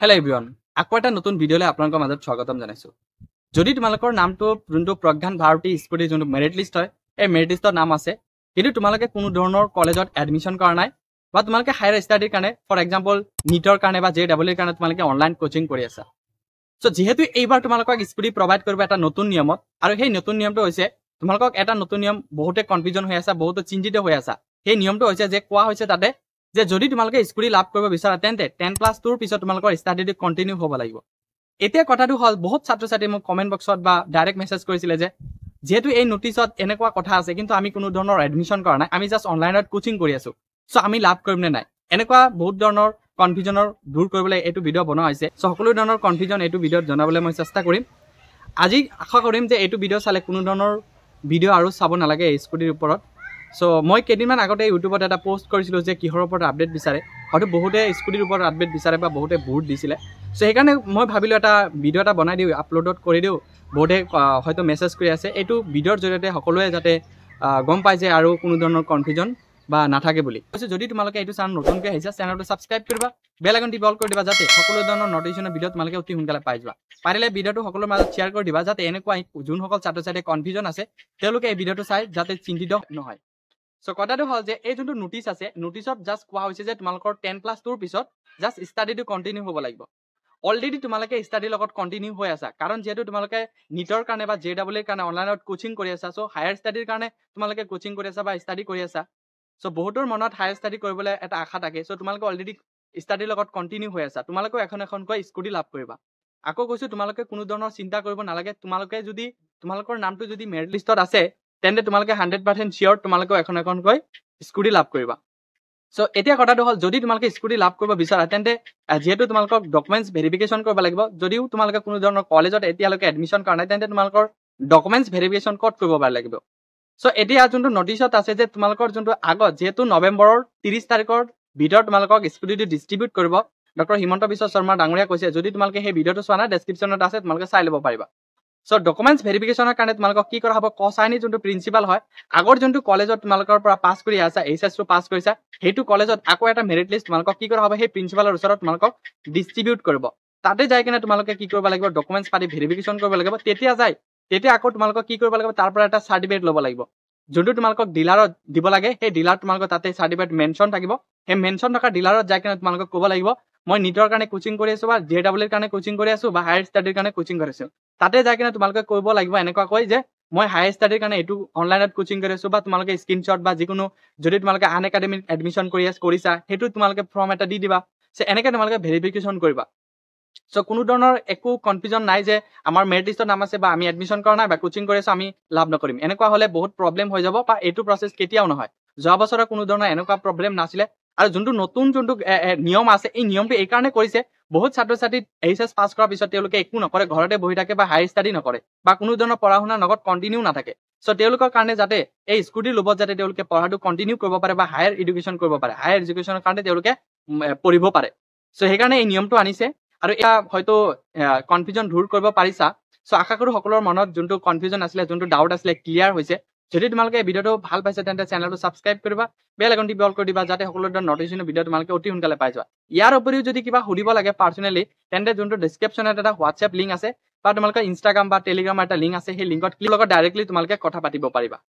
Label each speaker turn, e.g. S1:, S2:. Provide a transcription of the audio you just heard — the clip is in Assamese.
S1: হেল্ল' এভৰিৱান, আকৌ এটা নতুন ভিডিঅ'লৈ আপোনালোকৰ মাজত স্বাগতম জনাইছোঁ। যদি তোমালোকৰ নামটো যোনটো প্ৰজ্ঞান ভাৰতী স্কুটি যোনটো মেৰিট লিষ্ট হয়, এই মেৰিট লিষ্টৰ নাম আছে, কিন্তু তোমালোকে কোনো ধৰণৰ কলেজত এডমিশ্যন কৰা নাই বা তোমালোকে হায়াৰ ষ্টাডিৰ কাৰণে ফৰ এক্সাম্পল নিটৰ কাৰণে বা JEEৰ কাৰণে তোমালোকে অনলাইন কোচিং কৰি আছা। চ' যিহেতু এইবাৰ তোমালোকক স্কুটি প্ৰভাইড কৰিব এটা নতুন নিয়মত, আৰু সেই নতুন নিয়মটো হৈছে তোমালোকক এটা নতুন নিয়ম বহুতে কনফিউজন হৈ আছে, বহুতে চিন্তিত হৈ আছা। সেই নিয়মটো হৈছে যে কোৱা হৈছে তাতে যে যদি তোমালোকে স্কুটি লাভ কৰিব বিচাৰা তেন্তে 10+2ৰ পিছত তোমালোকৰ ষ্টাডিটো কণ্টিনিউ হ'ব লাগিব। এতিয়া কথাটো হ'ল বহুত ছাত্ৰ ছাত্ৰী মোক কমেণ্ট বক্সত বা ডাইৰেক্ট মেছেজ কৰিছিলে যে যেহেতু এই নোটিছত এনেকুৱা কথা আছে কিন্তু আমি কোনো ধৰণৰ এডমিশ্যন কৰা নাই, আমি জাষ্ট অনলাইনত কোচিং কৰি আছো, চ' আমি লাভ কৰিম নে নাই, এনেকুৱা বহুত ধৰণৰ কনফিউজনৰ দূৰ কৰিবলৈ এইটো ভিডিঅ' বনোৱা হৈছে। চ' সকলো ধৰণৰ কনফিউজন এইটো ভিডিঅ'ত জনাবলৈ মই চেষ্টা কৰিম। আজি আশা কৰিম যে এইটো ভিডিঅ' চালে কোনো ধৰণৰ ভিডিঅ' আৰু চাব নালাগে এই স্কুটিৰ ওপৰত। চ' মই কেইদিনমান আগতে ইউটিউবত এটা পোষ্ট কৰিছিলোঁ যে কিহৰ ওপৰত আপডেট বিচাৰে, হয়তো বহুতে স্কুটিৰ ওপৰত আপডেট বিচাৰে বা বহুতে বহুত দিছিলে। চ' সেইকাৰণে মই ভাবিলোঁ এটা ভিডিঅ' এটা বনাই দিওঁ, আপলোডত কৰি দিওঁ। বহুতে হয়তো মেছেজ কৰি আছে, এইটো ভিডিঅ'ৰ জৰিয়তে সকলোৱে যাতে গম পায় যে আৰু কোনো ধৰণৰ কনফিউজন বা নাথাকে বুলি। যদি তোমালোকে এইটো চেনেল নতুনকৈ আহিছে, চেনেলটো ছাবস্ক্ৰাইব কৰিবা, বেল আইকনটো অল কৰি দিবা যাতে সকলো ধৰণৰ নটিফিকেশ্যনৰ ভিডিঅ' তোমালোকে অতি সোনকালে পাই যোৱা। পাৰিলে ভিডিঅ'টো সকলোৰ মাজত শ্বেয়াৰ কৰি দিবা যাতে এনেকুৱা যোনসকল ছাত্ৰ ছাত্ৰীৰ কনফিউজন আছে তেওঁলোকে এই ভিডিঅ'টো চাই যাতে চিন্তিত নহয়। চ' কথাটো হ'ল যে এই যোনটো নোটিছ আছে, নোটিছত জাষ্ট কোৱা হৈছে যে তোমালোকৰ 10+2ৰ পিছত জাষ্ট ষ্টাডিটো কণ্টিনিউ হ'ব লাগিব। অলৰেডি তোমালোকে ষ্টাডিৰ লগত কণ্টিনিউ হৈ আছা, কাৰণ যিহেতু তোমালোকে নিটৰ কাৰণে বা JEEৰ কাৰণে অনলাইনত কোচিং কৰি আছা। চ' হায়াৰ ষ্টাডিৰ কাৰণে তোমালোকে কোচিং কৰি আছা বা ষ্টাডি কৰি আছা। চ' বহুতৰ মনত হায়াৰ ষ্টাডি কৰিবলৈ এটা আশা থাকে। চ' তোমালোকে অলৰেডি ষ্টাডিৰ লগত কণ্টিনিউ হৈ আছা, তোমালোকেও এখনকৈ স্কুটি লাভ কৰিবা। আকৌ কৈছোঁ তোমালোকে কোনো ধৰণৰ চিন্তা কৰিব নালাগে। তোমালোকে যদি তোমালোকৰ নামটো যদি মেৰিট লিষ্টত আছে তেন্তে তোমালোকে 100% চিয়ৰ তোমালোকেও এখনকৈ স্কুটি লাভ কৰিবা। চ' এতিয়া কথাটো হ'ল যদি তোমালোকে স্কুটি লাভ কৰিব বিচাৰা তেন্তে যিহেতু তোমালোকক ডকুমেণ্টছ ভেৰিফিকেশ্যন কৰিব লাগিব। যদিও তোমালোকে কোনো ধৰণৰ কলেজত এতিয়ালৈকে এডমিশ্যন কৰা নাই তেন্তে তোমালোকৰ ডকুমেণ্টছ ভেৰিফিকেশ্যন ক'ত কৰিব লাগিব। চ' এতিয়া যোনটো নটিছত আছে যে তোমালোকৰ যোনটো আগত যিহেতু নৱেম্বৰৰ 30 তাৰিখৰ ভিতৰত তোমালোকক স্কুটিটো ডিষ্ট্ৰিবিউট কৰিব, ডক্টৰ হিমন্ত বিশ্ব শৰ্মা ডাঙৰীয়া কৈছে। যদি তোমালোকে সেই ভিডিঅ'টো চোৱা নাই, ডেছক্ৰিপশ্যনত আছে, তোমালোকে চাই ল'ব পাৰিবা। চ' ডকুমেণ্টছ ভেৰিফিকেশ্যনৰ কাৰণে তোমালোকক কি কৰা হ'ব, কচাইনি যোনটো প্ৰিন্সিপাল হয়, আগৰ যোনটো কলেজত তোমালোকৰ পৰা পাছ কৰি আছা, HS2 পাছ কৰিছা, সেইটো কলেজত আকৌ এটা মেৰিট লিষ্ট তোমালোকক কি কৰা হ'ব, সেই প্ৰিন্সিপালৰ ওচৰত তোমালোকক ডিষ্ট্ৰিবিউট কৰিব। তাতে যাই কিনে তোমালোকে কি কৰিব লাগিব, ডকুমেণ্টছ পাতি ভেৰিফিকেশ্যন কৰিব লাগিব। তেতিয়া আকৌ তোমালোকক কি কৰিব লাগিব, তাৰ পৰা এটা চাৰ্টিফিকেট ল'ব লাগিব, যোনটো তোমালোকক ডিলাৰত দিব লাগে। সেই ডিলাৰ তোমালোকৰ তাতে চাৰ্টিফিকেট মেনশ্যন থাকিব। সেই মেনশ্যন থকা ডিলাৰত যাই কিনে তোমালোকক ক'ব লাগিব মই নিটৰ কাৰণে কোচিং কৰি আছো বা JEEৰ কাৰণে কোচিং কৰি আছো বা হায়াৰ ষ্টাডিৰ কাৰণে কোচিং কৰি আছো। তাতে যাই কিনে তোমালোকে কৰিব লাগিব এনেকুৱাকৈ যে মই হায়াৰ ষ্টাডিৰ কাৰণে এইটো অনলাইনত কোচিং কৰি আছো, বা তোমালোকে স্ক্ৰীনশ্বট বা যিকোনো যদি তোমালোকে আন একাডেমিত এডমিশ্যন কৰিছা সেইটো তোমালোকে ফৰ্ম এটা দি দিবা। চ' এনেকৈ তোমালোকে ভেৰিফিকেশ্যন কৰিবা। চ' কোনো ধৰণৰ একো কনফিউজন নাই যে আমাৰ মেৰিট লিষ্টৰ নাম আছে বা আমি এডমিশ্যন কৰা নাই বা কোচিং কৰি আছো, আমি লাভ নকৰিম। এনেকুৱা হ'লে বহুত প্ৰব্লেম হৈ যাব বা এইটো প্ৰচেছ কেতিয়াও নহয়। যোৱা বছৰৰ কোনো ধৰণৰ এনেকুৱা প্ৰব্লেম নাছিলে। আৰু যোনটো নতুন যোনটো নিয়ম আছে, এই নিয়মটো এইকাৰণে কৰিছে বহুত ছাত্ৰ ছাত্ৰী HS পাছ কৰাৰ পিছত তেওঁলোকে একো নকৰে, ঘৰতে বহি থাকে বা হায়াৰ ষ্টাডি নকৰে বা কোনো ধৰণৰ পঢ়া শুনাৰ লগত কণ্টিনিউ নাথাকে। চ' তেওঁলোকৰ কাৰণে যাতে এই স্কুটিৰ লোভত যাতে তেওঁলোকে পঢ়াটো কণ্টিনিউ কৰিব পাৰে বা হায়াৰ এডুকেশ্যন কৰিব পাৰে, হায়াৰ এডুকেশ্যনৰ কাৰণে তেওঁলোকে পঢ়িব পাৰে। চ' সেইকাৰণে এই নিয়মটো আনিছে আৰু এতিয়া হয়তো কনফিউজন দূৰ কৰিব পাৰিছা। চ' আশা কৰোঁ সকলোৰে মনত যোনটো কনফিউজন আছিলে, যোনটো ডাউট আছিলে, ক্লিয়াৰ হৈছে। যদি তোমালোকে এই ভিডিঅ'টো ভাল পাইছে তেন্তে চেনেলটো ছাবস্ক্ৰাইব কৰিবা, বেল আইকনটো অল কৰি দিবা যাতে সকলো ধৰণৰ নটিফিকেশ্যন ভিডিঅ' তোমালোকে অতি সোনকালে পাই যোৱা। ইয়াৰ উপৰিও যদি কিবা সুধিব লাগে পাৰ্চনেলি তেন্তে যোনটো ডেছক্ৰিপশ্যনত এটা হোৱাটছএপ লিংক আছে বা তোমালোকৰ ইনষ্টাগ্ৰাম বা টেলিগ্ৰামৰ এটা লিংক আছে, সেই লিংকত ক্লিক লগত ডাইৰেক্টলি তোমালোকে কথা পাতিব পাৰিবা।